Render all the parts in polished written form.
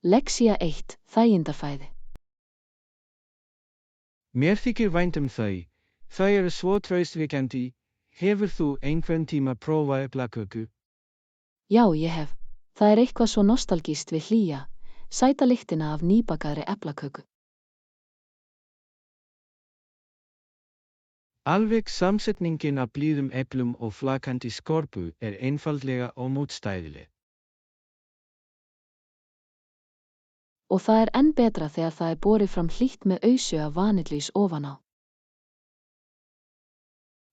Lexía 1, þægindafæði. Mér þykir vænt þau. Þau eru svo traustvekjandi. Hefur þú einhvern tíma prófað eplaköku? Já, ég hef. Það er eitthvað svo nostalgískt við hlýja, sæta lyktina af nýbakaðri eplaköku. Alveg samsetningin af blíðum eplum og flakandi skorpu er einfaldlega ómótstæðileg. Og það er enn betra þegar það er borið fram hlýtt með ausu af vanillís ofan á.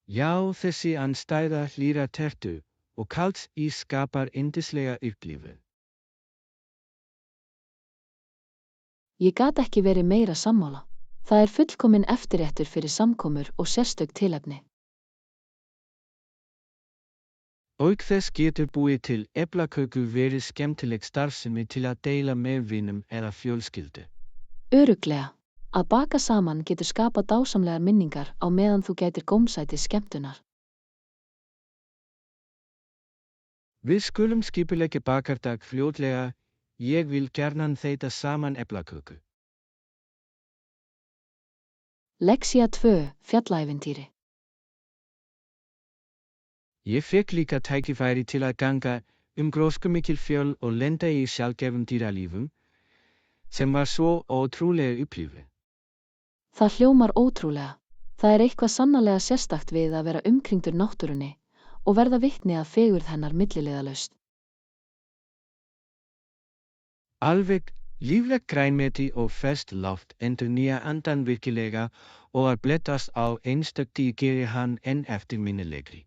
Já, þessi andstæða hlýra tertu og kalds ís skapar yndislega upplifun. Ég gat ekki verið meira sammála. Það er fullkominn eftirréttur fyrir samkomur og sérstök tilefni. Auk þess getur búið til eplaköku verið skemmtileg starfsemi til að deila með vinum eða fjölskyldu. Örugglega. Að baka saman getur skapað dásamlegar minningar á meðan þú gætir gómsætis skemmtunar. Við skulum skipuleggja bakardag fljótlega. Ég vil gjarnan þeyta saman eplaköku. Lexía 2, fjallævintýri. Ég fékk líka tækifæri til að ganga gróskumikil fjöll og lenda í sjaldgæfum dýralífum, sem var svo ótrúlega upplifun. Það hljómar ótrúlega. Það er eitthvað sannarlega sérstakt við að vera umkringdur náttúrunni og verða vitni að fegurð hennar milliliðalaust. Alveg, líflegt grænmeti og ferskt loft endurnýja andann virkilega og að blettast á einstök dýr gerir hann enn eftirminnilegri.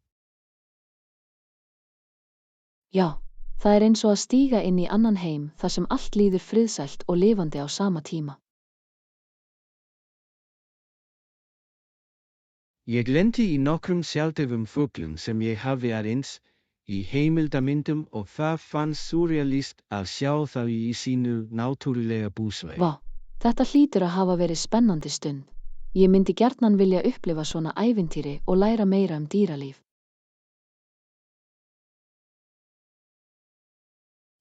Já, það er eins og að stíga inn í annan heim þar sem allt líður friðsælt og lifandi á sama tíma. Ég lenti í nokkrum sjaldgæfum fuglum sem ég hafði aðeins í heimildamyndum og það fannst súrrealískt að sjá þá í sínu náttúrulega búsvæði. Vá, þetta hlýtur að hafa verið spennandi stund. Ég myndi gjarnan vilja upplifa svona ævintýri og læra meira um dýralíf.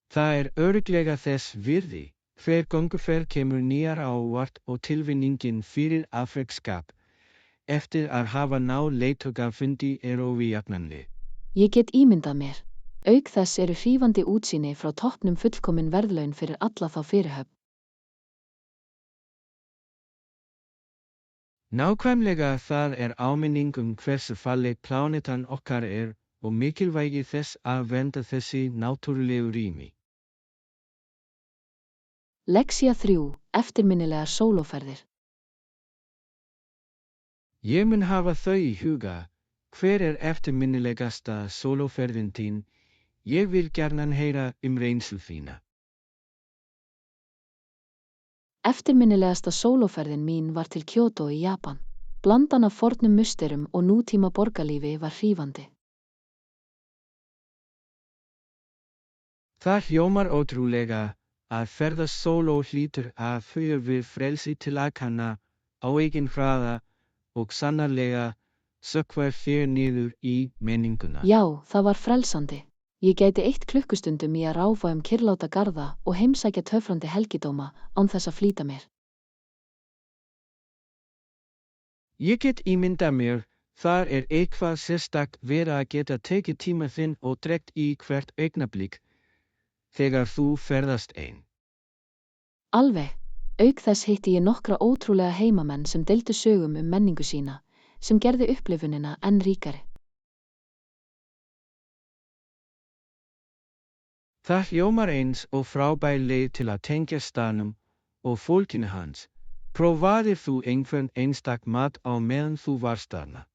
Það er örugglega þess virði. Hver gönguferð kemur nýjar á óvart og tilfinningin fyrir afreksskap eftir að hafa náð leiðtogafundi er óviðjafnanleg. Ég get ímyndað mér. Auk þess eru hrífandi útsýni frá toppnum fullkomin verðlaun fyrir alla þá fyrirhöfn. Nákvæmlega, það er áminning hversu falleg plánetan okkar er og mikilvægi þess að vernda þessi náttúrulegu rými. Lexía 3, eftirminnilegar sólóferðir. Ég mun hafa þau í huga. Hver er eftirminnilegasta sólóferðin þín? Ég vil gjarnan heyra reynslu þína. Eftirminnilegasta sólóferðin mín var til Kyoto í Japan. Blandan af fornum musterum og nútíma borgarlífi var hrífandi. Það hljómar ótrúlega. Að ferðast sóló hlýtur að þau við frelsi til að kanna á eigin hraða og sannarlega sökkva þér niður í menninguna. Já, það var frelsandi. Ég gæti 1 klukkustundum í að ráfa kyrrláta garða og heimsækja töfrandi helgidóma án þess að flýta mér. Ég get ímyndað mér, þar er eitthvað sérstakt við að geta tekið tíma þinn og drekkt í hvert augnablik þegar þú ferðast ein. Alveg. Auk þess hitti ég nokkra ótrúlega heimamenn sem deildu sögum um menningu sína, sem gerði upplifunina enn ríkari. Það hljómar eins og frábær leið til að tengja staðnum og fólkinu hans. Prófaðir þú einhvern einstak mat á meðan þú varst þarna?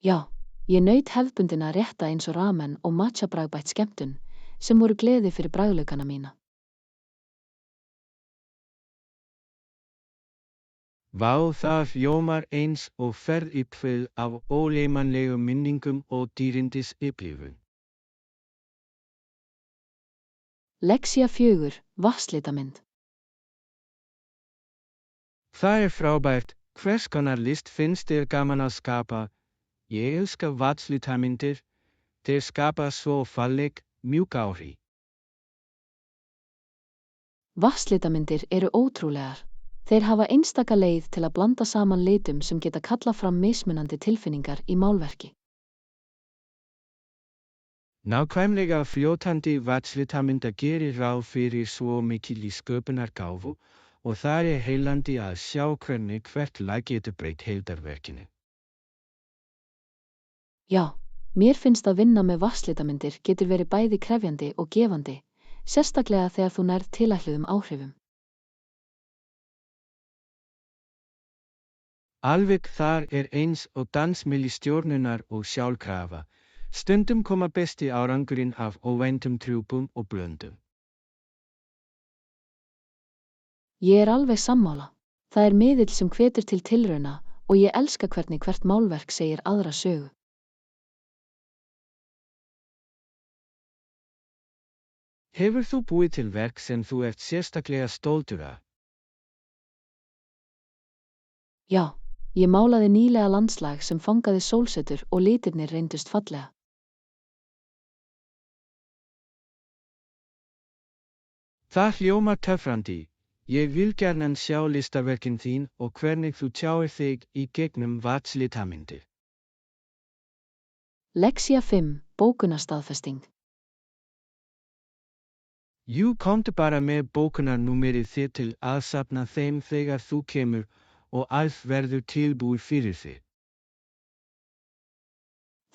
Já, ég naut hefðbundina rétta eins og ramen og matcha bragðbætt skemmtun, sem voru gleði fyrir bragðlaukana mína. Vá, það hljómar eins og ferð uppfull af óleymanlegum minningum og dýrindis upplifun. Lexía 4, vatnslitamynd. Það er frábært. Hvers konar list finnst þér gaman að skapa? Ég elska vatnslitamyndir. Þeir skapa svo falleg, mjúk áhrif. Vatnslitamyndir eru ótrúlegar. Þeir hafa einstaka leið til að blanda saman litum sem geta kallað fram mismunandi tilfinningar í málverki. Nákvæmlega fljótandi vatnslitamynda gerir ráð fyrir svo mikilli sköpunargáfu og það er heillandi að sjá hvernig hvert lag getur breytt heildarverkinu. Já, mér finnst að vinna með vatnslitamyndir getur verið bæði krefjandi og gefandi, sérstaklega þegar þú nærð tilætluðum áhrifum. Alveg þar er eins og dans milli stjórnunar og sjálfkrafa. Stundum koma besti árangurinn af óvæntum trúbum og blöndum. Ég er alveg sammála. Það er miðill sem hvetur til tilrauna og ég elska hvernig hvert málverk segir aðra sögu. Hefur þú búið til verk sem þú ert sérstaklega stoltur af? Já, ég málaði nýlega landslag sem fangaði sólsetur og litirnir reyndust fallega. Það hljómar töfrandi. Ég vil gjarnan sjá listaverkin þín og hvernig þú tjáir þig í gegnum vatnslitamyndir. Lexía 5, bókunarstaðfesting. Jú, komdu bara með bókunarnúmerið þitt til að safna þeim þegar þú kemur og allt verður tilbúið fyrir þig.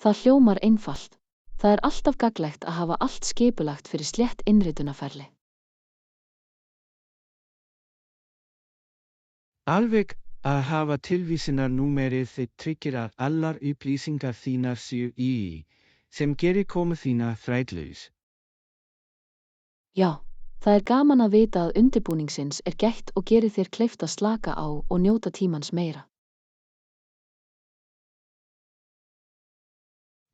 Það hljómar einfalt. Það er alltaf gagnlegt að hafa allt skipulagt fyrir slétt innritunarferli. Alveg, að hafa tilvísunarnúmerið þitt tryggir að allar upplýsingar þínar séu í, sem gerir komu þína þrætlaus. Já, það er gaman að vita að undirbúningsins er gætt og gerir þér kleift að slaka á og njóta tímans meira.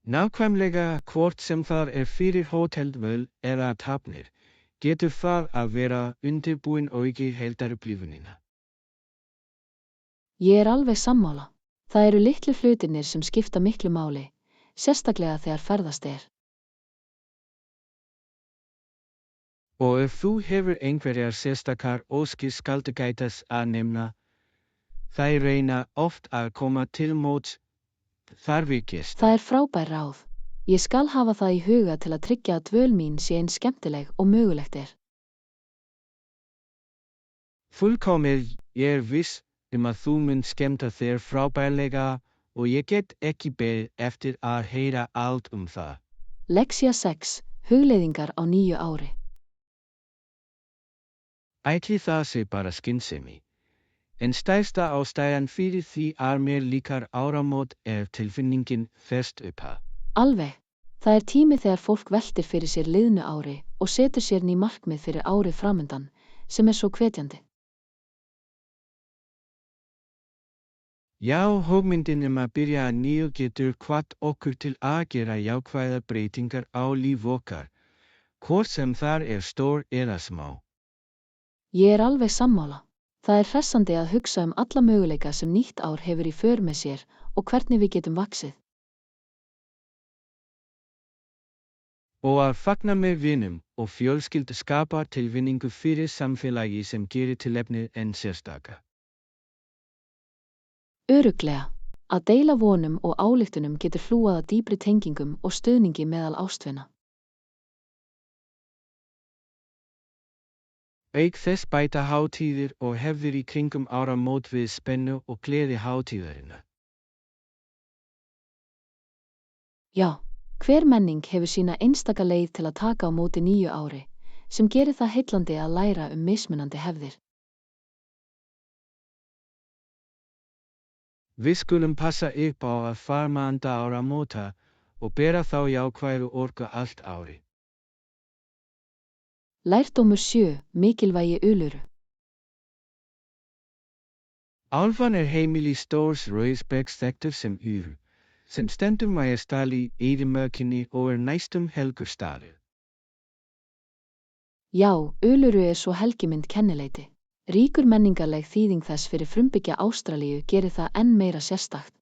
Nákvæmlega hvort sem það er fyrir hóteldvöl eða tafnir, getur það að vera undirbúin auki heildarupplifunina. Ég er alveg sammála. Það eru litlu hlutirnir sem skipta miklu máli, sérstaklega þegar ferðast er. Og ef þú hefur einhverjar sérstakar óskir skaldu gætas að nefna, þær reyna oft að koma til móts þarfir gesta. Það er frábær ráð. Ég skal hafa það í huga til að tryggja að dvöl mín sé eins skemmtileg og mögulegt er. Fullkomið, ég er viss að þú mun skemmta þér frábærlega og ég get ekki beðið eftir að heyra allt það. Lexía 6, hugleiðingar á nýju ári. Ætli það sé bara skynsemi. En stærsta ástæðan fyrir því að mér líkar áramót er tilfinningin fest upphaf. Alveg. Það er tími þegar fólk veltir fyrir sér liðnu ári og setur sér ný markmið fyrir árið framundan, sem er svo hvetjandi. Já, hugmyndin að byrja að nýju getur hvatt okkur til að gera jákvæðar breytingar á líf okkar, hvort sem það er stór eða smá. Ég er alveg sammála. Það er hressandi að hugsa alla möguleika sem nýtt ár hefur í för með sér og hvernig við getum vaxið. Og að fagna með vinum og fjölskyldu skapar tilfinningu fyrir samfélagi sem gerir tilefnið enn sérstaka. Örugglega. Að deila vonum og ályktunum getur hlúað að dýpri tengingum og stuðningi meðal ástvina. Auk þess bæta hátíðir og hefðir í kringum áramót við spennu og gleði hátíðarinnar. Já, hver menning hefur sína einstaka leið til að taka á móti nýju ári, sem gerir það heillandi að læra mismunandi hefðir. Við skulum passa upp á að farmanda áramóta og bera þá jákvæðu orku allt árið. Lærdómur 7, mikilvægi uluru. Álfan er heimili stórs rauðsbergs þekktur sem uru, sem stendur majestál í eyðimörkinni og er næstum helgur staður. Já, uluru er svo helgimynd kennileiti. Ríkur menningarleg þýðing þess fyrir frumbyggja Ástralíu gerir það enn meira sérstakt.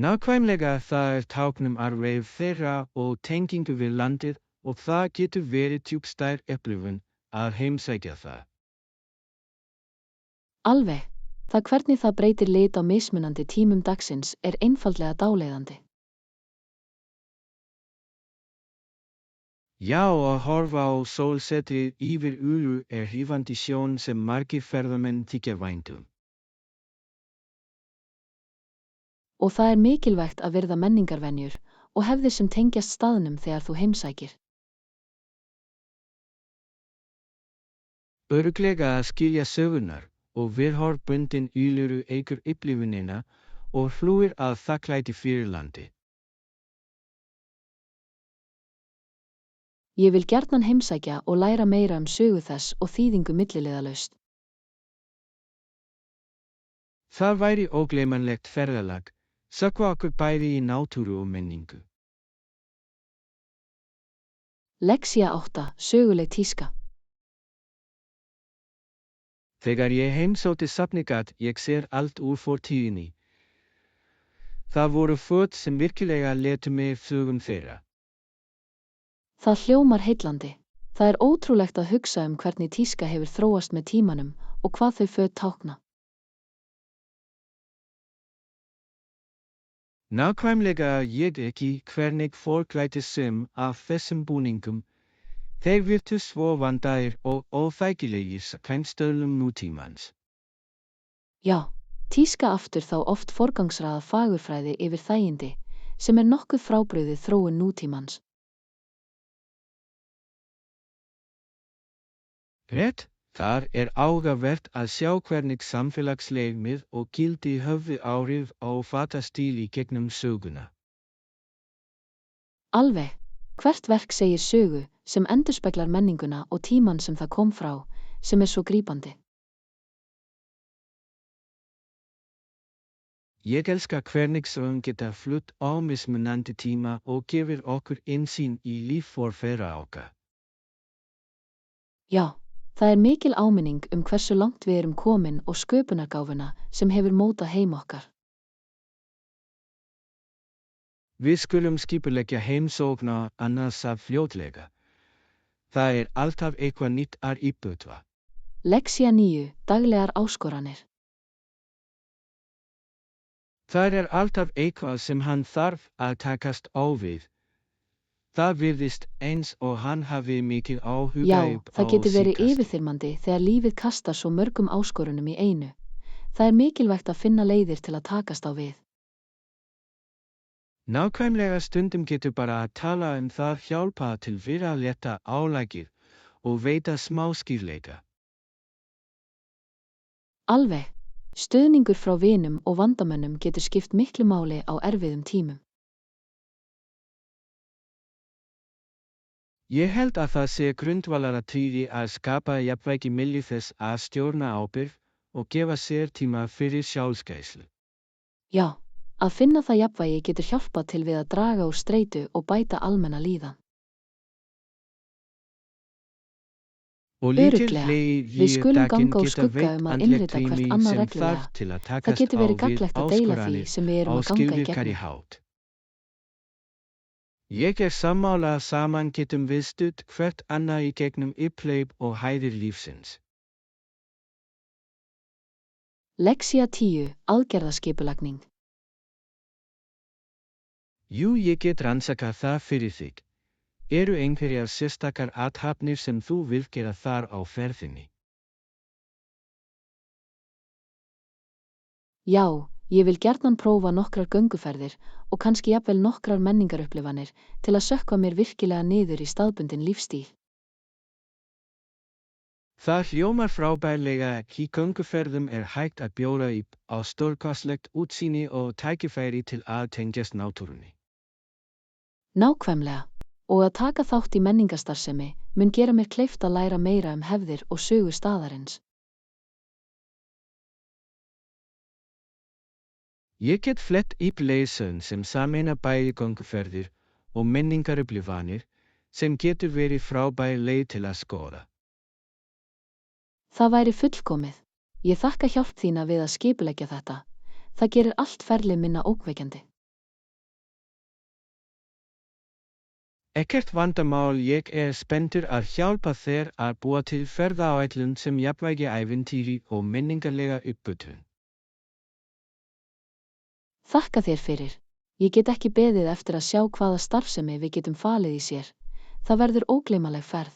Nákvæmlega það táknum arfleif þeirra og tengingu við landið og það getur verið djúpstæð upplifun að heimsækja það. Alveg, það hvernig það breytir lit á mismunandi tímum dagsins einfaldlega dáleiðandi. Já, að horfa á sólsetrið yfir Ulu hrífandi sjón sem margir ferðamenn þykja vænt um. Og það mikilvægt að virða menningarvenjur og hefðir sem tengjast staðnum þegar þú heimsækir. Örugglega að skilja sögunar og viðhorfbundin Uluru eykur upplifunina og hlúir að þakklæti fyrir landi. Ég vil gjarnan heimsækja og læra meira sögu þess og þýðingu milliliðalaust. Það væri ógleymanlegt ferðalag, sökkva okkur bæði í náttúru og menningu. Lexía 8, söguleg tíska. Þegar ég heimsótti safnið gat ég sér allt úr fortíðinni. Það voru föt sem virkilega letu mig þögum þeirra. Það hljómar heillandi. Það ótrúlegt að hugsa hvernig tíska hefur þróast með tímanum og hvað þau föt tákna. Nákvæmlega ég ekki hvernig fólk klæddi sig af þessum búningum. Þeir virtust svo vandaðir og óþægilegir samkvæmt stöðlum nútímans. Já, tíska aftur þá oft forgangsraða fagurfræði yfir þægindi, sem nokkuð frábrugðið þróun nútímans. Rétt, þar áhugavert að sjá hvernig samfélagsleg mið og gildi höfðu áhrif á fatastíl í gegnum söguna. Alveg, hvert verk segir sögu sem endurspeglar menninguna og tímann sem það kom frá, sem svo grípandi. Ég elska hvernig sögum geta flutt á mismunandi tíma og gefur okkur innsýn í líf forfeðra okkar. Já, það mikil áminning hversu langt við erum komin og sköpunargáfuna sem hefur mótað heim okkar. Við skulum skipuleggja heimsókna annars fljótlega. Það alltaf eitthvað nýtt að uppgötva. Lexía 9, daglegar áskoranir. Það alltaf eitthvað sem hann þarf að takast á við. Það virðist eins og hann hafi mikil áhuga Já, á það getur verið síðkastið. yfirþyrmandi þegar lífið kastar svo mörgum áskorunum í einu. Það mikilvægt að finna leiðir til að takast á við. Nákvæmlega stundum getur bara að tala það hjálpa til við að létta álagið og veita smá skýrleika. Alveg, stuðningur frá vinum og vandamönnum getur skipt miklu máli á erfiðum tímum. Ég held að það sé grundvallaratriði að skapa jafnvægi milli þess að stjórna ábyrgð og gefa sér tíma fyrir sjálfsgæslu. Já, að finna það jafnvægi getur hjálpað til við að draga úr streitu og bæta almenna líðan. Og lítil Örugglega, hlegið við skulum daginn ganga úr geta skugga veitt að andlegt innrita hvert rými annað sem reglulega. þarf til að Það takast getur á verið við gagnlegt að deila því áskoranir sem við erum á að ganga í skilvirkari gegnum. hátt. Ég sammála saman getum við stutt hvert annað í gegnum upphlaup og hæðir lífsins. Lexía 10, aðgerðaskipulagning. Jú, ég get rannsakað það fyrir þig. Eru einhverjar sérstakar athafnir sem þú vilt gera þar á ferðinni? Já, ég vil gjarnan prófa nokkrar gönguferðir og kannski jafnvel nokkrar menningarupplifanir til að sökkva mér virkilega niður í staðbundinn lífstíl. Það hljómar frábærlega, í gönguferðum hægt að bjóða upp á stórkostlegt útsýni og tækifæri til að tengjast náttúrunni. Nákvæmlega, og að taka þátt í menningarstarfsemi mun gera mér kleift að læra meira hefðir og sögu staðarins. Ég get flett upp leiðsögn sem sameina bæði gönguferðir og menningarupplifanir sem getur verið frábær leið til að skoða. Það væri fullkomið. Ég þakka hjálp þína við að skipuleggja þetta. Það gerir allt ferlið minna ógnvekjandi. Ekkert vandamál, ég spenntur að hjálpa þér að búa til ferðaáætlun sem jafnvægi ævintýri og menningarlega uppgötvun. Þakka þér fyrir. Ég get ekki beðið eftir að sjá hvaða starfsemi við getum falið í sér. Það verður ógleymanleg ferð.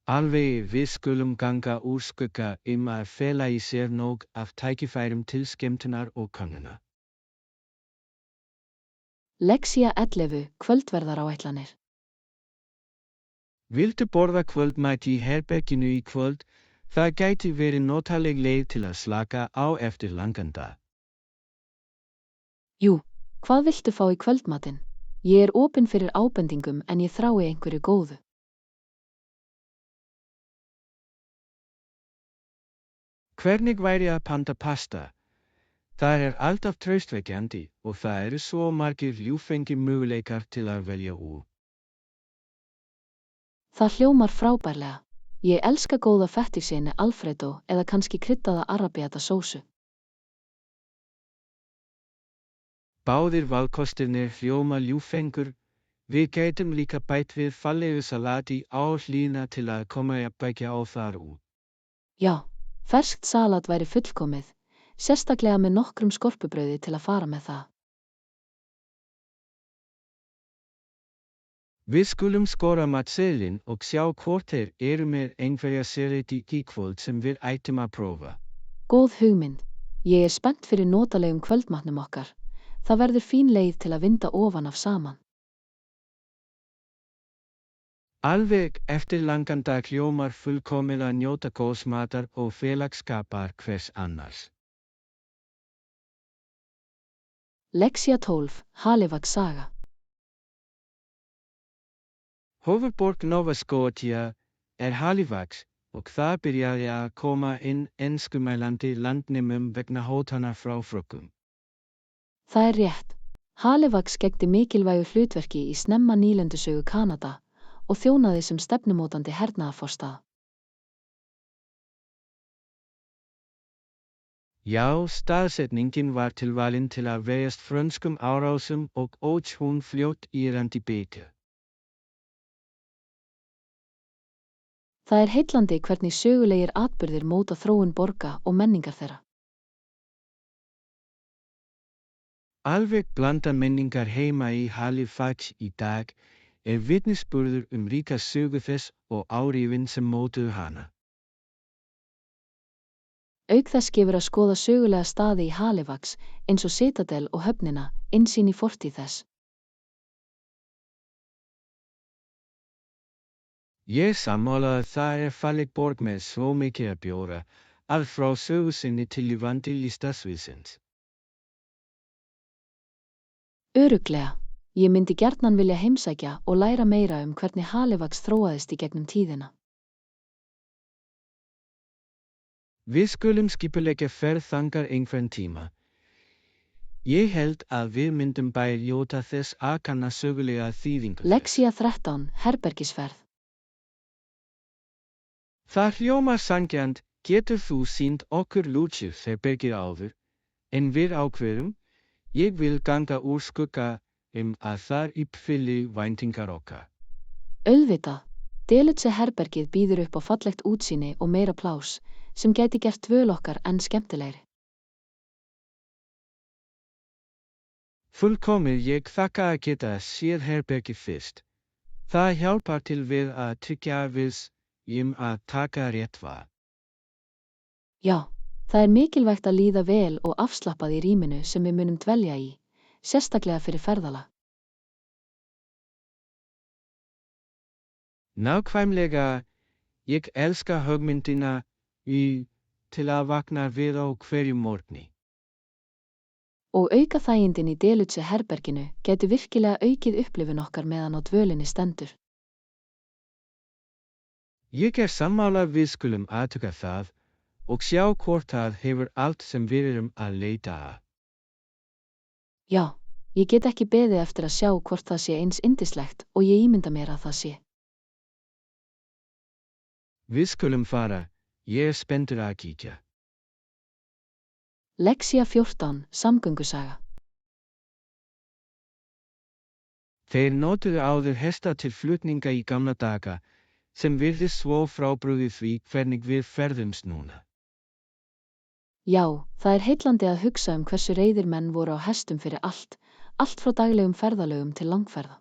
Alveg, við skulum ganga úr skugga að fela í sér nóg af tækifærum til skemmtunar og könnunar. Lexía 11, kvöldverðaráætlanir. Viltu borða kvöldmat í herberginu í kvöld? Það gæti verið notaleg leið til að slaka á eftir langan dag. Jú, hvað viltu fá í kvöldmatinn? Ég opinn fyrir ábendingum en ég þrái einhverju góðu. Hvernig væri að panta pasta? Það alltaf traustvekjandi og það svo margir ljúfengir möguleikar til að velja úr. Það hljómar frábærlega. Ég elska góða fettuccine Alfredo eða kannski kryddaða arrabbiata sósu. Báðir valkostirnir hljóma ljúfengur. Við gætum líka bætt við fallegu salati á hlýðina til að koma jafnvægi á þar út. Já, ferskt salat væri fullkomið, sérstaklega með nokkrum skorpubrauði til að fara með það. Við skulum skora matseðilinn og sjá hvort þeir með einhverja sérrétti í kvöld sem við ættum að prófa. Góð hugmynd. Ég spennt fyrir notalegum kvöldmatnum okkar. Það verður fín leið til að vinda ofan af saman. Alveg, eftir langan dag hljómar fullkomið að njóta góðs matar og félagsskapar hvers annars. Lexía 12, Halifax saga. Höfuðborg Nova Scotia Halifax og það byrjaði að koma inn enskumælandi landnemum vegna hótana frá frökkum. Það rétt. Halifax gegndi mikilvægu hlutverki í snemma nýlendusögu Kanada og þjónaði sem stefnumótandi hernaðarforstað. Já, staðsetningin var tilvalin til að verjast frönskum árásum og óx hún fljótt írandi betur. Það heillandi hvernig sögulegir atburðir móta þróun borga og menningar þeirra. Alveg blanda menningar heima í Halifax í dag vitnisburður ríka sögu þess og áhrifin sem mótuðu hana. Auk þess gefur að skoða sögulega staði í Halifax eins og Citadel og höfnina, innsýn í fortíð þess. Ég sammála að það falleg borg með svo mikið að bjóða, allt frá sögu sinni til lifandi listasviðsins. Örugglega. Ég myndi gjarnan vilja heimsækja og læra meira hvernig Halifax þróaðist í gegnum tíðina. Við skulum skipuleggja ferð þangað einhvern tíma. Ég held að við myndum bæði njóta þess að kanna sögulega þýðingu þess. Lexía 13, herbergisferð. Það hljómar sanngjarnt, getur þú sýnt okkur lútið herbergið áður, en við ákveðum, ég vil ganga úr skugga að það uppfylli væntingar okkar. Auðvitað, Deluxe herbergið býður upp á fallegt útsýni og meira plás, sem gæti gert dvöl okkar enn skemmtilegri. Fullkomið, ég þakka að geta séð herbergið fyrst. Það hjálpar til við að tryggja að taka rétt val. Já, það mikilvægt að líða vel og afslappað í rýminu sem við munum dvelja í, sérstaklega fyrir ferðalag. Nákvæmlega, ég elska hugmyndina til að vakna við á hverjum morgni. Og auka þægindin í Deluxe herberginu gætu virkilega aukið upplifun okkar meðan á dvölinni stendur. Ég sammála, við skulum athuga það og sjá hvort það hefur allt sem við erum að leita að. Já, ég get ekki beðið eftir að sjá hvort það sé eins yndislegt og ég ímynda mér að það sé. Við skulum fara, ég spenntur að kíkja. Lexía 14, samgöngusaga. Þeir notuðu áður hesta til flutninga í gamla daga, sem virðist svo frábrugðið því hvernig við ferðumst núna. Já, það heillandi að hugsa hversu reiðir menn voru á hestum fyrir allt frá daglegum ferðalögum til langferða.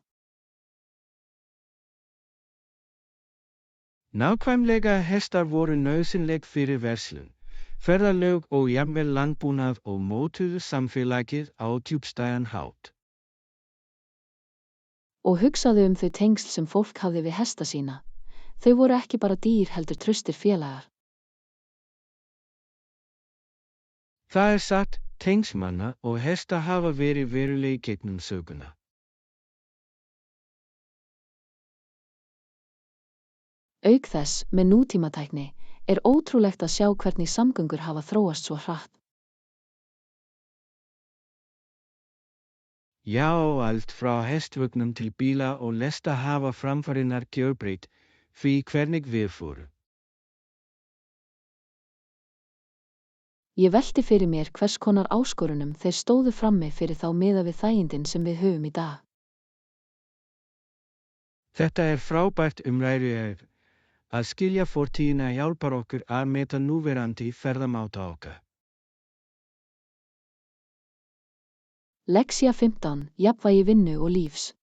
Nákvæmlega hestar voru nauðsynleg fyrir verslun, ferðalög og jafnvel landbúnað og mótuðu samfélagið á djúpstæðan hátt. Og hugsaðu þau tengsl sem fólk hafði við hesta sína. Þau voru ekki bara dýr heldur traustir félagar. Það satt, tengsl manna og hesta hafa verið veruleg gegnum söguna. Auk þess, með nútímatækni, ótrúlegt að sjá hvernig samgöngur hafa þróast svo hratt. Já, allt frá hestvögnum til bíla og lesta hafa framfarinnar gjörbreytt því hvernig við fórum. Ég velti fyrir mér hvers konar áskorunum þeir stóðu frammi fyrir þá miðað við þægindin sem við höfum í dag. Þetta frábært umræðuefni. Að skilja fortíðina hjálpar okkur að meta núverandi ferðamáta okkar. Lexía 15. Jafnvægi vinnu og lífs.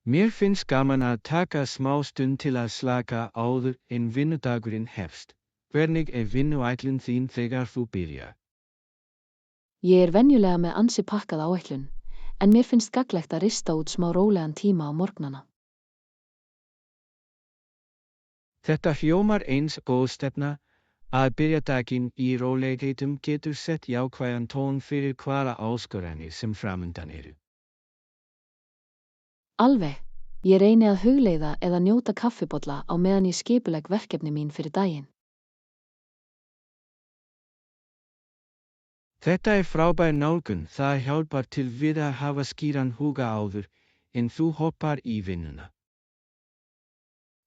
Mér finnst gaman að taka smá stund til að slaka áður en vinnudagurinn hefst. Hvernig vinnuætlun þín þegar þú byrjar? Ég venjulega með ansi pakkað áætlun, en mér finnst gagnlegt að rista út smá rólegan tíma á morgnana. Þetta hljómar eins góð stefna, að byrja daginn í rólegheitum getur sett jákvæðan tón fyrir hvaða áskoranir sem framundan eru. Alveg, ég reyni að hugleiða eða njóta kaffibolla á meðan ég skipulegg verkefni mín fyrir daginn. Þetta frábær nálgun, það hjálpar til við að hafa skýran huga áður en þú hoppar í vinnuna.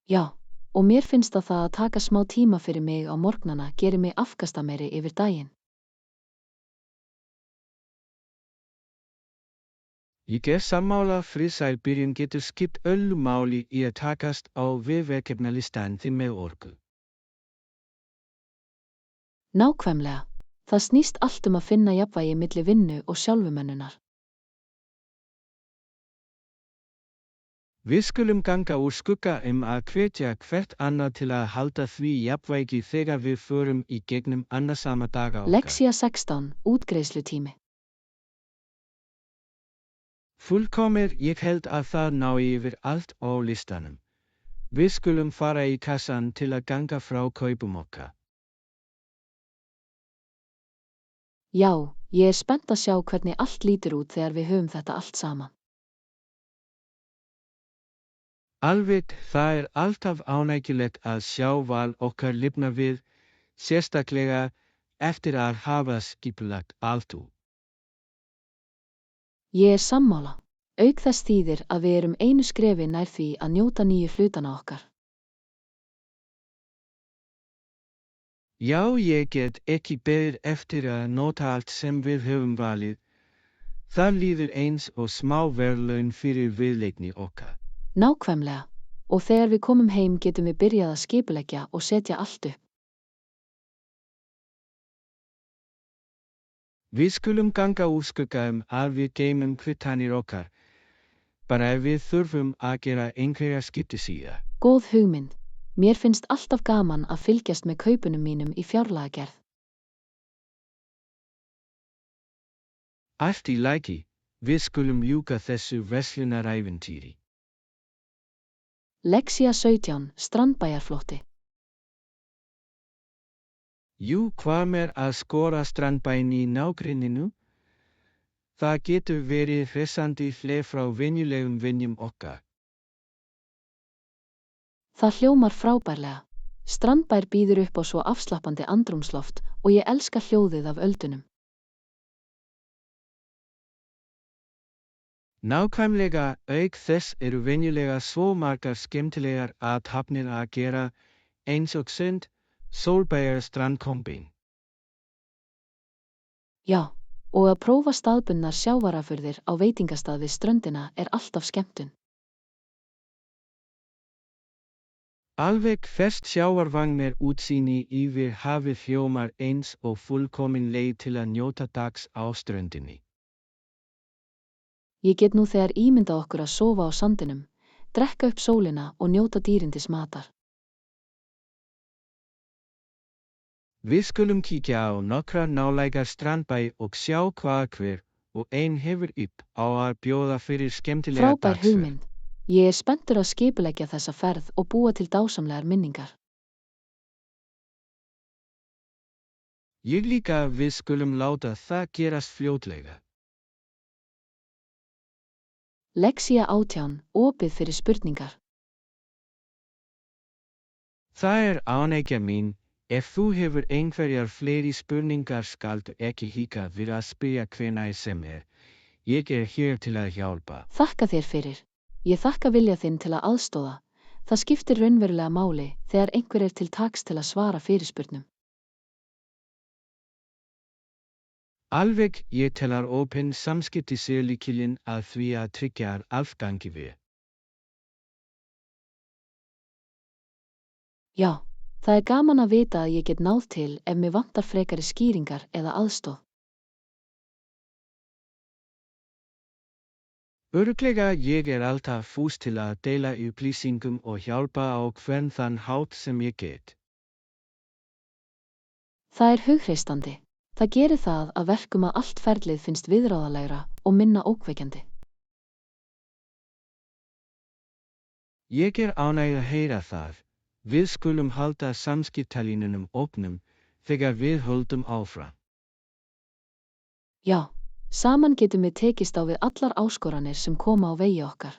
Já. Og mér finnst að það að taka smá tíma fyrir mig á morgnana gerir mig afkastameiri yfir daginn. Ég sammála, friðsæl byrjun getur skipt öllu máli í að takast á við verkefnalistan þinn með orku. Nákvæmlega, það snýst allt að finna jafnvægi milli vinnu og sjálfumönnunar. Við skulum ganga úr skugga að hvetja hvert annað til að halda því jafnvægi þegar við förum í gegnum annasama daga okkar. Lexía 16. Útgreiðslutími. Fullkomið, ég held að það nái yfir allt á listanum. Við skulum fara í kassan til að ganga frá kaupum okkar. Já, ég spennt að sjá hvernig allt lítur út þegar við höfum þetta allt saman. Alveg, það alltaf ánægjulegt að sjá val okkar lifna við, sérstaklega eftir að hafa skipulagt allt út. Ég sammála. Auk þess þýðir að við erum einu skrefi nær því að njóta nýju hlutana okkar. Já, ég get ekki beðið eftir að nota allt sem við höfum valið. Það líður eins og smá verðlaun fyrir viðleitni okkar. Nákvæmlega, og þegar við komum heim getum við byrjað að skipuleggja og setja allt upp. Við skulum ganga úr skugga að við geymum kvittanir okkar, bara ef við þurfum að gera einhverja skipti síðar. Góð hugmynd, mér finnst alltaf gaman að fylgjast með kaupunum mínum í fjárlagagerð. Allt í lagi, við skulum ljúka þessu verslunarævintýri. Lexía 17. Strandbæjarflótti. Jú, hvað með að skora strandbæinn í nágrenninu? Það getur verið hressandi hlé frá venjulegum vinjum okkar. Það hljómar frábærlega. Strandbær býður upp á svo afslappandi andrúmsloft og ég elska hljóðið af öldunum. Nákvæmlega, auk þess venjulega svo margar skemmtilegar athafnir að gera, eins og sund, Sólbæjar strandkombín. Já, Og að prófa staðbundnar sjávarafurðir á veitingastað við ströndina alltaf skemmtun. Alveg ferskt sjávarvang með útsýni yfir hafið hljómar eins og fullkomin leið til að njóta dags á ströndinni. Ég get nú þegar ímyndað okkur að sofa á sandinum, drekka upp sólina og njóta dýrindis matar. Við skulum kíkja á nokkra nálægar strandbæ og sjá hvað hver og ein hefur upp á að bjóða fyrir skemmtilega Frábær dagsferð. hugmynd. Ég spenntur að skipuleggja þessa ferð og búa til dásamlegar minningar. Ég líka, við skulum láta það gerast fljótlega. Lexía 18, opið fyrir spurningar. Það ánægja mín, ef þú hefur einhverjar fleiri spurningar skaldu ekki hika við að spyrja hvenær sem Ég hér til að hjálpa. Þakka þér fyrir. Ég þakka vilja þinn til að aðstoða. Það skiptir raunverulega máli þegar einhver til taks til að svara fyrirspurnum. Alveg, ég telar opin samskipti lykillinn að því að tryggja allt gangi við. Já, það gaman að vita að ég get náð til ef mig vantar frekari skýringar eða aðstoð. Örugglega, ég alltaf fús til að deila upplýsingum og hjálpa á hvern þann hátt sem ég get. Það hugreistandi. Það gerir það að verkum að allt ferlið finnst viðráðalegra og minna ókveikjandi. Ég ánægð að heyra það. Við skulum halda samskiptalínunum opnum þegar við höldum áfram. Já, saman getum við tekist á við allar áskoranir sem koma á vegi okkar.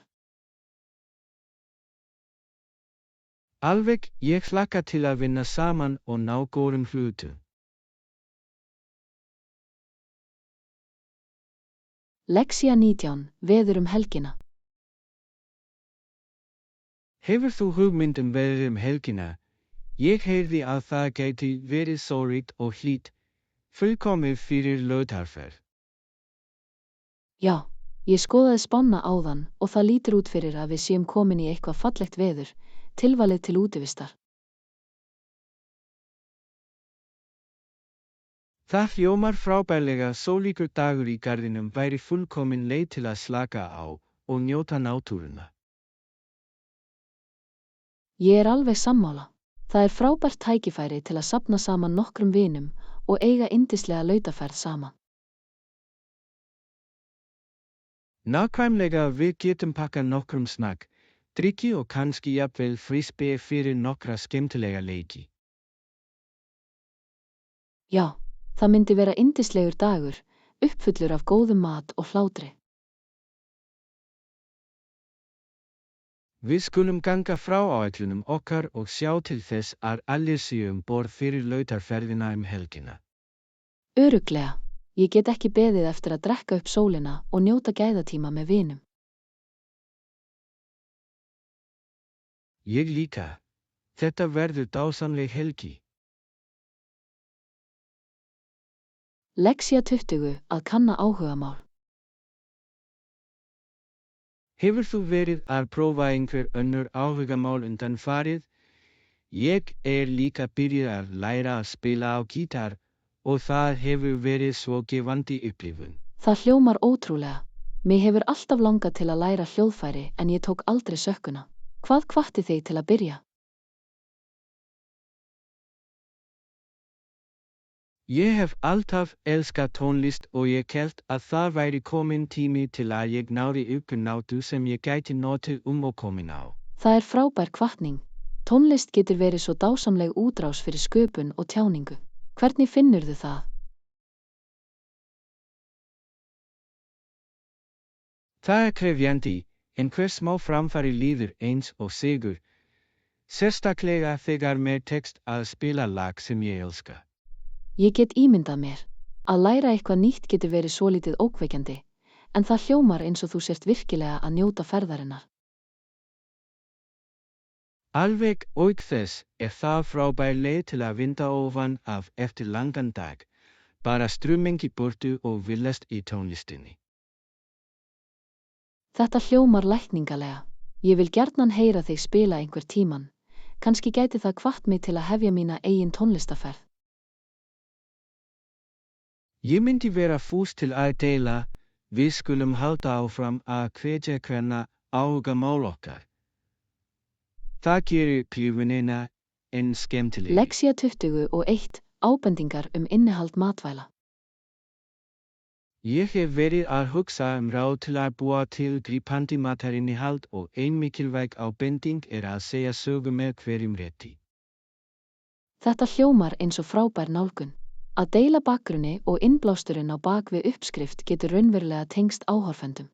Alveg, ég hlakka til að vinna saman og ná góðum hlutum. Lexía 19, veður helgina. Hefur þú hugmynd veður helgina? Ég heyrði að það gæti verið sólríkt og hlýtt, fullkomið fyrir laugarferð. Já, ég skoðaði spána áðan og það lítur út fyrir að við séum komin í eitthvað fallegt veður, tilvalið til útivistar. Það hljómar frábærlega, sólríkur dagur í garðinum væri fullkomin leið til að slaka á og njóta náttúruna. Ég alveg sammála. Það frábært tækifæri til að safna saman nokkrum vinum og eiga yndislega lautaferð saman. Nákvæmlega, við getum pakkað nokkrum snakk, drykki og kannski jafnvel frísbe fyrir nokkra skemmtilega leiki. Já, það myndi vera yndislegur dagur, uppfullur af góðum mat og hlátri. Við skulum ganga frá áætlunum okkar og sjá til þess að allir séu borð fyrir lautarferðina helgina. Örugglega, ég get ekki beðið eftir að drekka upp sólina og njóta gæðatíma með vinum. Ég líka. Þetta verður dásamleg helgi. Lexía 20, að kanna áhugamál. Hefur þú verið að prófa einhver önnur áhugamál undanfarið? Ég líka byrjuð að læra að spila á gítar og það hefur verið svo gefandi upplifun. Það hljómar ótrúlega. Mig hefur alltaf langað til að læra hljóðfæri en ég tók aldrei sökkuna. Hvað hvatti þig til að byrja? Ég hef alltaf elskað tónlist og ég hélt að það væri komin tími til að ég náði uppnáttu sem ég gæti notið og komin á. Það frábær hvatning. Tónlist getur verið svo dásamleg útrás fyrir sköpun og tjáningu. Hvernig finnurðu það? Það krefjandi, en hver smá framfari líður eins og sigur. Sérstaklega þegar mér tekst að spila lag sem ég elska. Ég get ímyndað mér. Að læra eitthvað nýtt getur verið svolítið ókveikjandi, en það hljómar eins og þú sért virkilega að njóta ferðarinnar. Alveg, auk þess það frábær leið til að vinda ofan af eftir langan dag, bara strumming í burtu og villast í tónlistinni. Þetta hljómar lækningalega. Ég vil gjarnan heyra þig spila einhver tíman. Kannski gæti það hvatt mig til að hefja mína eigin tónlistaferð. Ég myndi vera fús til að deila, við skulum halda áfram að hvetja hverna áhugamál okkar. Það gerir klífunina en skemmtilegri. Lexía 21. Ábendingar innihald matvæla. Ég hef verið að hugsa ráð til að búa til grípandi matarinihald og ein mikilvæg ábending að segja sögu með hverjum rétti. Þetta hljómar eins og frábær nálgun. Að deila bakgrunni og innblásturinn á bak við uppskrift getur raunverulega tengst áhorfendum.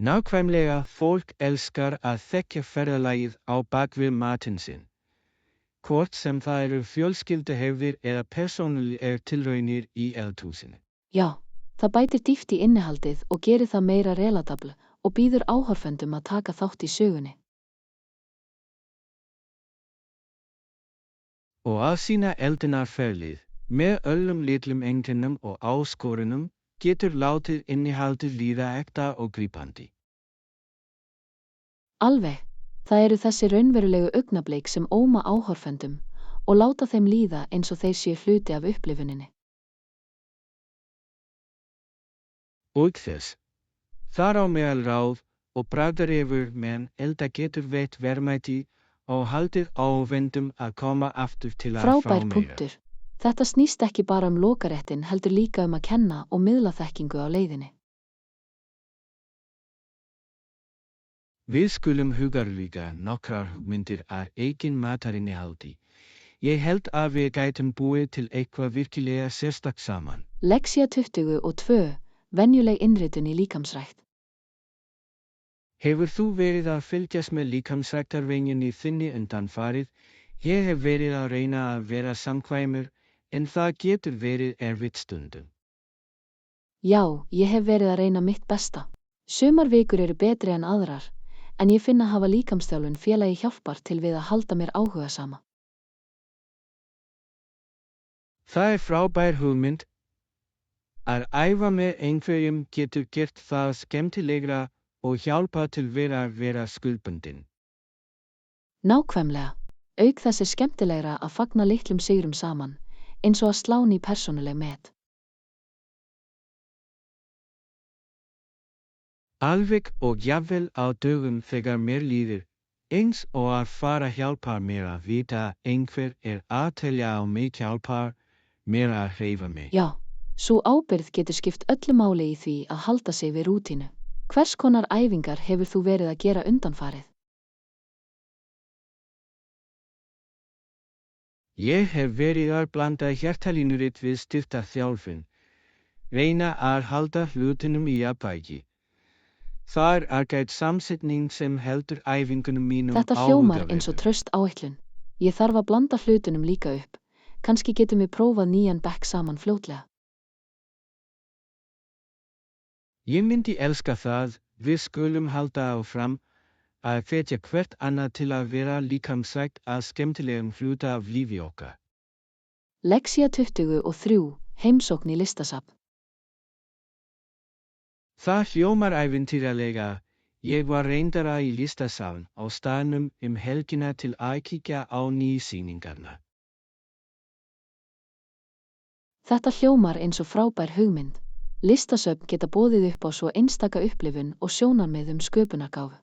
Nákvæmlega, fólk elskar að þekkja ferðalagið á bak við matinn sinn. Hvort sem það eru fjölskylduhefðir eða persónulegar tilraunir í eldhúsinu. Já, það bætir dýpt í innihaldið og gerir það meira relatable og býður áhorfendum að taka þátt í sögunni. Og að sína eldunarferlið, með öllum litlum einkennum og áskorunum, getur látið innihaldið líða ekta og grípandi. Alveg, það eru þessi raunverulegu augnablik sem óma áhorfendum og láta þeim líða eins og þeir séu hluti af upplifuninni. Og þess, þar á meðal ráð og bragðarefur menn elda getur veitt verðmæti og haldið áhorfendum að koma aftur til að fá meira. Frábær punktur. Þetta snýst ekki bara lokaréttin heldur líka að kenna og miðla þekkingu á leiðinni. Við skulum huga líka nokkrar hugmyndir að eigin matarinnihaldið. Ég held að við gætum búið til eitthvað virkilega sérstakt saman. Lexía 22. Venjuleg innritun í líkamsrækt. Hefur þú verið að fylgjast með líkamsræktarvenjunni þinni undanfarið? Ég hef verið að reyna að vera samkvæmur, en það getur verið erfitt stundum. Já, ég hef verið að reyna mitt besta. Sumar vikur eru betri en aðrar, en ég finn að hafa líkamsþjálfun félagi hjálpar til við að halda mér áhugasama. Það frábær hugmynd. Að æfa með einhverjum getur gert það skemmtilegra og hjálpa til við að vera skuldbundin. Nákvæmlega, auk þess skemmtilegra að fagna litlum sigrum saman, eins og að slá ný persónuleg met. Alveg og jafnvel á dögum þegar mér líður, eins og að fara hjálpar mér að vita einhver að telja á mig hjálpar mér að hreyfa mig. Já, sú ábyrgð getur skipt öllu máli í því að halda sig við rútínu. Hvers konar æfingar hefur þú verið að gera undanfarið? Ég hef verið að blanda hjartalínurit við styrktarþjálfun, reyna að halda hlutunum í jafnvægi. Það ágæt samsetning sem heldur æfingunum mínum áhugaverðum. Þetta hljómar eins og traust áætlun. Ég þarf að blanda hlutunum líka upp. Kannski getum við prófað nýjan bekk saman fljótlega. Ég myndi elska það, við skulum halda áfram að hvetja hvert annað til að vera líkamsrækt að skemmtilegum hluta af lífi okkar. Lexía 23. Heimsókn í listasafn. Það hljómar ævintýralega. Ég var reyndara í listasafn á staðnum helgina til að kíkja á sýningarnar. Þetta hljómar eins og frábær hugmynd. Listasöfn geta boðið upp á svo einstaka upplifun og sjónarmið sköpunargáfu.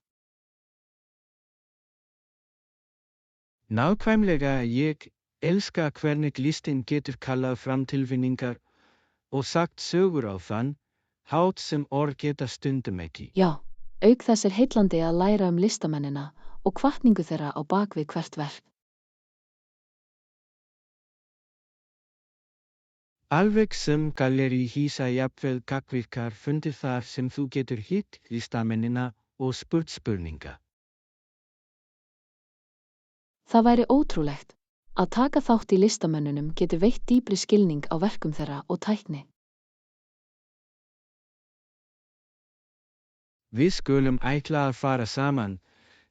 Nákvæmlega, ég elska hvernig listin getur kallað fram tilfinningar og sagt sögur á þann hátt sem orð geta stundum ekki. Já, auk þess heillandi að læra listamennina og hvatningu þeirra á bak við hvert verk. Alveg sem galleri hýsa jafnvel gagnvirkar fundir þar sem þú getur hitt listamennina og spurt spurninga. Það væri ótrúlegt. Að taka þátt í listamönnunum getur veitt dýpri skilning á verkum þeirra og tækni. Við skulum ætla að fara saman.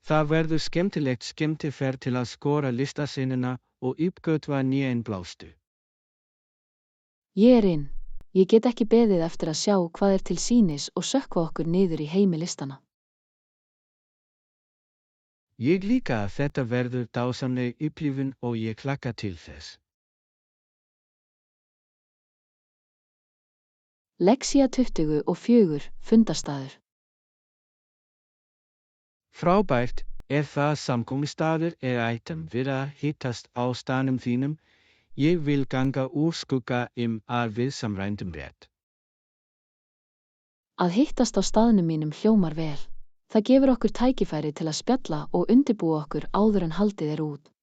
Það verður skemmtilegt skemmtiferð til að skora listasennuna og uppgötva nýja innblástu. Ég inn. Ég get ekki beðið eftir að sjá hvað til sýnis og sökkva okkur niður í heimi listana. Ég líka að þetta verður dásamleg upplifun og ég hlakka til þess. Lexía 24, fundarstaður. Frábært, það samkomustaður ættum við að hittast á staðnum þínum? Ég vil ganga úr skugga að við samræmdum rétt. Að hittast á staðnum mínum hljómar vel. Það gefur okkur tækifæri til að spjalla og undirbúa okkur áður en haldið út.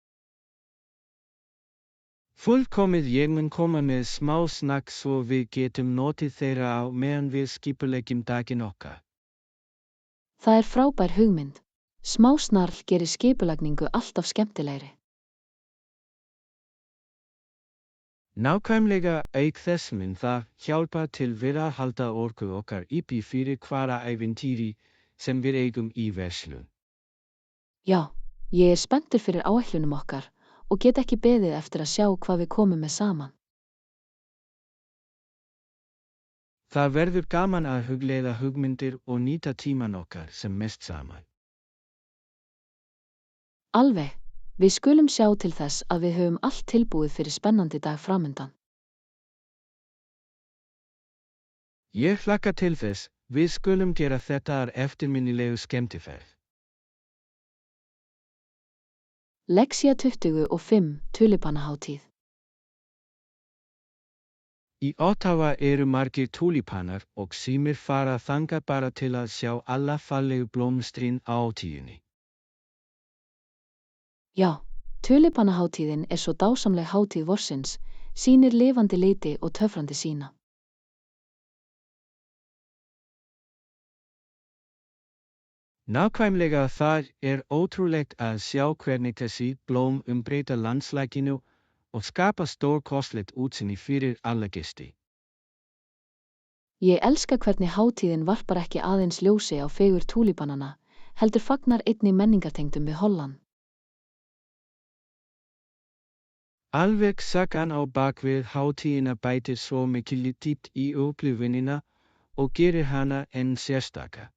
Fullkomið, ég mun koma með smá snakk svo við getum notið þeirra á meðan við skipuleggjum daginn okkar. Það er frábær hugmynd. Smá snarl gerir skipulagningu alltaf skemmtilegri. Nákvæmlega, auk þess mun það hjálpa til við að halda orku okkar uppi fyrir hvaða ævintýri sem við eigum í verslun. Já, ég er spenntur fyrir áætlunum okkar og get ekki beðið eftir að sjá hvað við komum með saman. Það verður gaman að hugleiða hugmyndir og nýta tíman okkar sem mest saman. Alveg, við skulum sjá til þess að við höfum allt tilbúið fyrir spennandi dag framundan. Ég hlakka til þess, við skulum gera þetta eftirminnilegu skemmtiferð. Lexía 25, tulipanahátíð. Í Ottawa eru margir tulipanar og sumir fara þangað bara til að sjá alla fallegu blómstrin á hátíðinni. Já, tulipanahátíðin er svo dásamleg hátíð vorsins, sýnir lifandi liti og töfrandi sína. Nákvæmlega, það er ótrúlegt að sjá hvernig þessi blóm umbreyta landslaginu og skapa stórkostlegt útsýni fyrir alla gesti. Ég elska hvernig hátíðin varpar ekki aðeins ljósi á fegur túlipanana, heldur fagnar einnig menningartengdum við Holland. Alveg sagan á bakvið hátíðina bætir svo mikil dýpt í upplifunina og gerir hana enn sérstaka.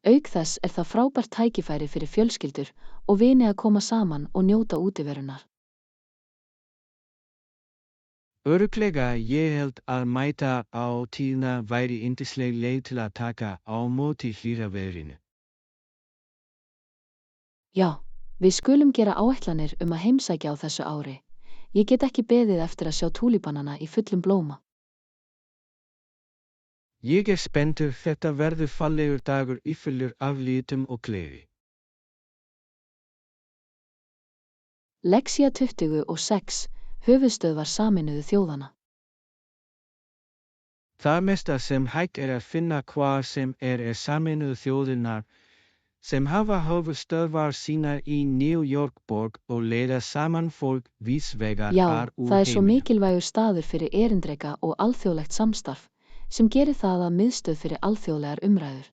Auk þess er það frábært tækifæri fyrir fjölskyldur og vini að koma saman og njóta útiverunar. Örugglega, ég held að mæta á tíðina væri yndisleg leið til að taka á móti hlýra veðrinu. Já, við skulum gera áætlanir að heimsækja á þessu ári. Ég get ekki beðið eftir að sjá túlipanana í fullum blóma. Ég er spenntur, þetta verður fallegur dagur fullur af litum og gleði. Lexía 26, höfuðstöðvar Sameinuðu þjóðanna. Það mesta sem hægt að finna hvar sem Sameinuðu þjóðirnar, sem hafa höfuðstöðvar sínar í New York borg og leiða saman fólk víðs vegar Já, úr það er svo heiminum. mikilvægur staður fyrir erindreka og alþjóðlegt samstarf, sem gerir það að miðstöð fyrir alþjóðlegar umræður.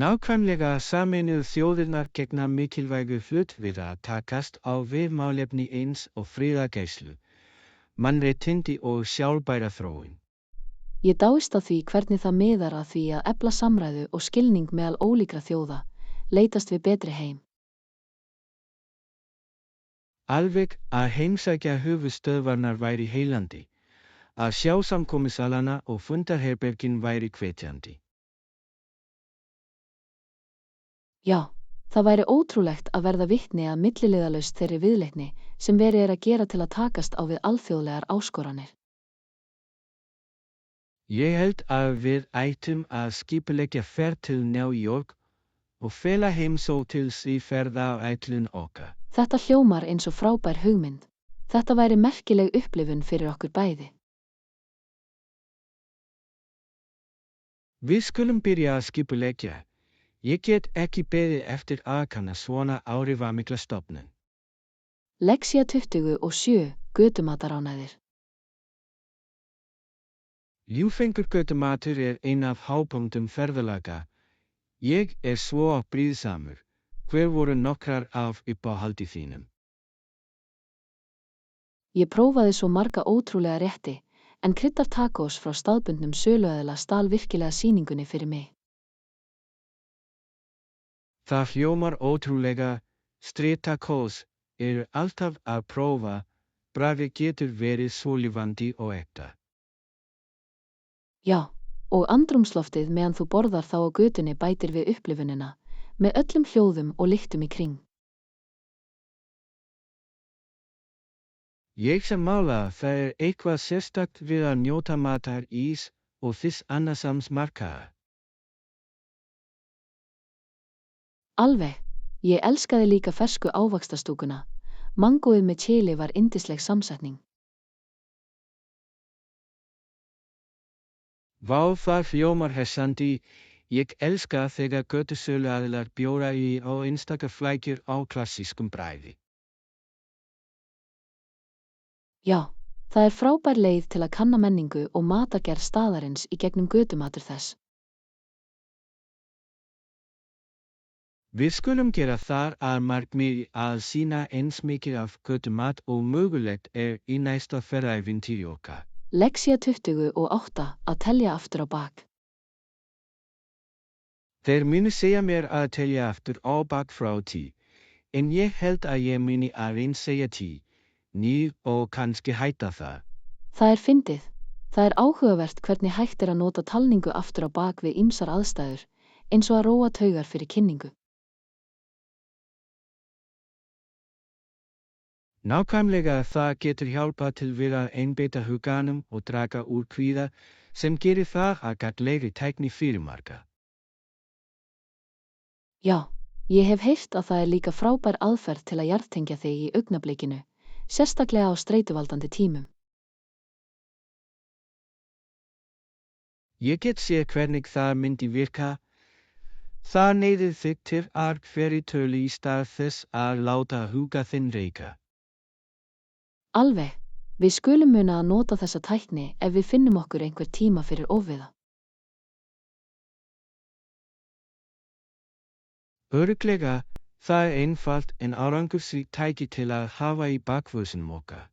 Nákvæmlega, Sameinuðu þjóðirnar gegna mikilvægu hlut við að takast á við málefni eins og friðargæslu, mannréttindi og sjálfbæra þróun. Ég dáist á því hvernig það miðar að því að efla samræðu og skilning meðal ólíkra þjóða, leitast við betri heim. Alveg, að heimsækja höfuðstöðvarnar væri heillandi, að sjá samkomusalana og fundarherbergin væri hvetjandi. Já, það væri ótrúlegt að verða vitni að milliliðalaust þeirri viðleitni sem verið að gera til að takast á við alþjóðlegar áskoranir. Ég held að við ættum að skipuleggja ferð til New York og fela heimsókn til því ferðaáætlun okkar. Þetta hljómar eins og frábær hugmynd. Þetta væri merkileg upplifun fyrir okkur bæði. Við skulum byrja að skipuleggja. Ég get ekki beðið eftir að kanna svona áhrifamikla stofnun. Lexía 27, götumataránæðir. Ljúfengur götumatur ein af hápunktum ferðalaga. Ég svo blíðsamur. Hver voru nokkrar af uppáhaldi þínum? Ég prófaði svo marga ótrúlega rétti, en kryddar tacos frá staðbundnum söluaðila stal virkilega sýningunni fyrir mig. Það hljómar ótrúlega. Street tacos alltaf að prófa. Bragðið getur verið svo lifandi og ekta. Já, og andrúmsloftið meðan þú borðar þá á götunni bætir við upplifunina, með öllum hljóðum og lyktum í kring. Ég sammála, það eitthvað sérstakt við að njóta matar ís og þess annasams markaða. Alveg, ég elskaði líka fersku ávaxtastúkuna. Mangóið með chili var yndisleg samsetning. Vá, það hljómar hressandi. Ég elska þegar götusöluaðilar bjóða í á einstaka flækjur á klassískum bragði. Já, það er frábær leið til að kanna menningu og matargerð staðarins í gegnum götumatur þess. Við skulum gera það að markmiði að sýna eins mikið af götumat og mögulegt í næsta ferðaævintýri okkar. Lexía 28 að telja aftur á bak. Þeir munu segja mér að telja aftur á bak frá 10, en ég held að ég muni aðeins segja 10, 9 og kannski hætta það. Það er fyndið. Það er áhugavert hvernig hægt er að nota talningu aftur á bak við ýmsar aðstæður, eins og að róa taugar fyrir kynningu. Nákvæmlega, það getur hjálpað til við að einbeita huganum og draga úr kvíða sem gerir það að gagnlegri tækni fyrir marga. Já, ég hef heyrt að það er líka frábær aðferð til að jarðtengja þig í augnablikinu, sérstaklega á streituvaldandi tímum. Ég get séð hvernig það myndi virka. Það neyðir þig til að hverri tölu í stað þess að láta huga þinn reika. Alveg, við skulum muna að nota þessa tækni ef við finnum okkur einhver tíma fyrir ofviða. Örugglega, það er einfalt en árangursríkt tæki til að hafa í bakvösunum okkar.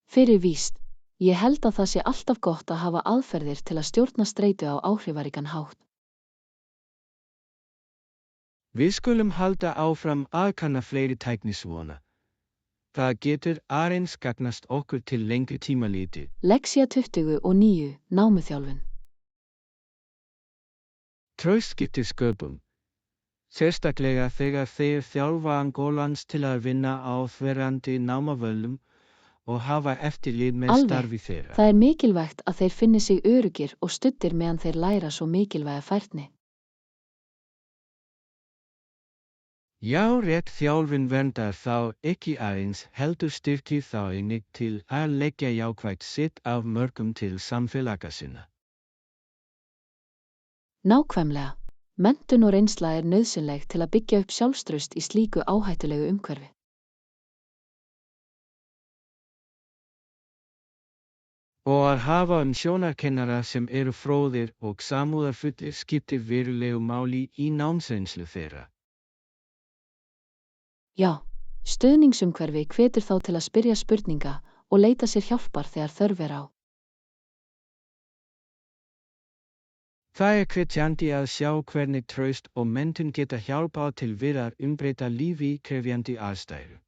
Fyrir víst, ég held að það sé alltaf gott að hafa aðferðir til að stjórna streitu á áhrifaríkan hátt. Við skulum halda áfram að kanna fleiri tækni svona. Það getur aðeins gagnast okkur til lengri tíma litið. Lexía 29 námuþjálfun. Traust skiptir sköpum. Sérstaklega þegar þeir þjálfa angólans til að vinna á þverrandi námavöllum og hafa eftirlit með starfi þeirra. Það er mikilvægt að þeir finni sig öruggir og studdir meðan þeir læra svo mikilvæga færni. Já, rétt þjálfun verndar þá ekki aðeins heldur styrkir þá einnig til að leggja jákvætt sitt af mörgum til samfélaga sinna. Nákvæmlega, menntun og reynsla er nauðsynleg til að byggja upp sjálfstraust í slíku áhættulegu umhverfi. Og að hafa sjónarkennara sem eru fróðir og samúðarfullir skiptir verulegu máli í námsreynslu þeirra. Já, stuðningsumhverfi hvetur þá til að spyrja spurninga og leita sér hjálpar þegar þörf er á. Það er hvetjandi að sjá hvernig traust og menntun geta hjálpað til við að umbreyta lífi í krefjandi aðstæður.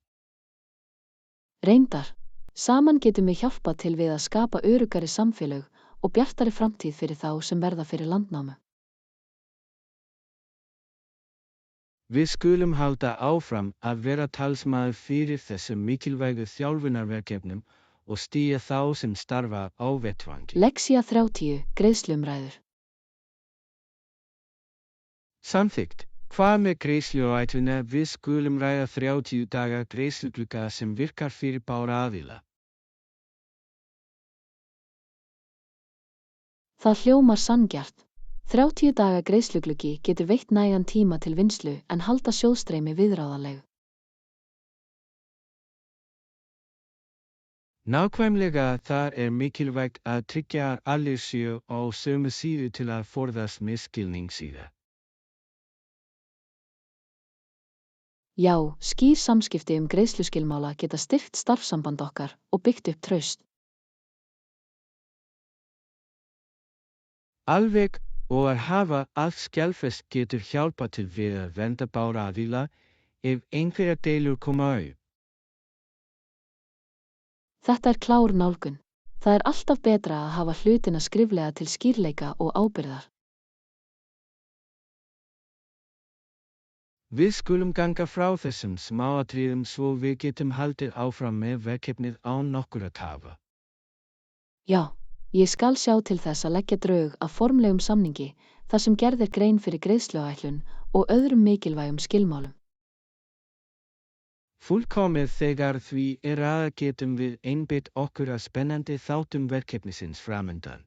Reyndar, saman getum við hjálpað til við að skapa öruggari samfélög og bjartari framtíð fyrir þá sem verða fyrir landnámu. Við skulum halda áfram að vera talsmaður fyrir þessum mikilvægu þjálfunarverkefnum og styðja þá sem starfa á vettvangi. Lexía 30 greiðsluumræður. Samþykkt. Hvað með greiðsluáætlunina? Við skulum ræða 30 daga greiðsluglugga sem virkar fyrir báða aðila. Það hljómar sanngjarnt. 30 daga greiðslugluggi getur veitt nægan tíma til vinnslu en halda sjóðstreymi viðráðanlegu. Nákvæmlega þar mikilvægt að tryggja að allir séu á sömu síðu til að forðast misskilning síða. Já, skýr samskipti greiðsluskilmála geta styrkt starfsamband okkar og byggt upp traust. Alveg og að hafa allt skjalfest getur hjálpað til við að vernda báða aðila ef einhverjar deilur koma upp. Þetta klár nálgun. Það alltaf betra að hafa hlutina skriflega til skýrleika og ábyrgðar. Við skulum ganga frá þessum smáatriðum svo við getum haldið áfram með verkefnið án nokkurra tafa. Já, ég skal sjá til þess að leggja drög að formlegum samningi þar sem gerð grein fyrir greiðsluáætlun og öðrum mikilvægum skilmálum. Fullkomið þegar því að getum við einbeitt okkur að spennandi þáttum verkefnisins framundan.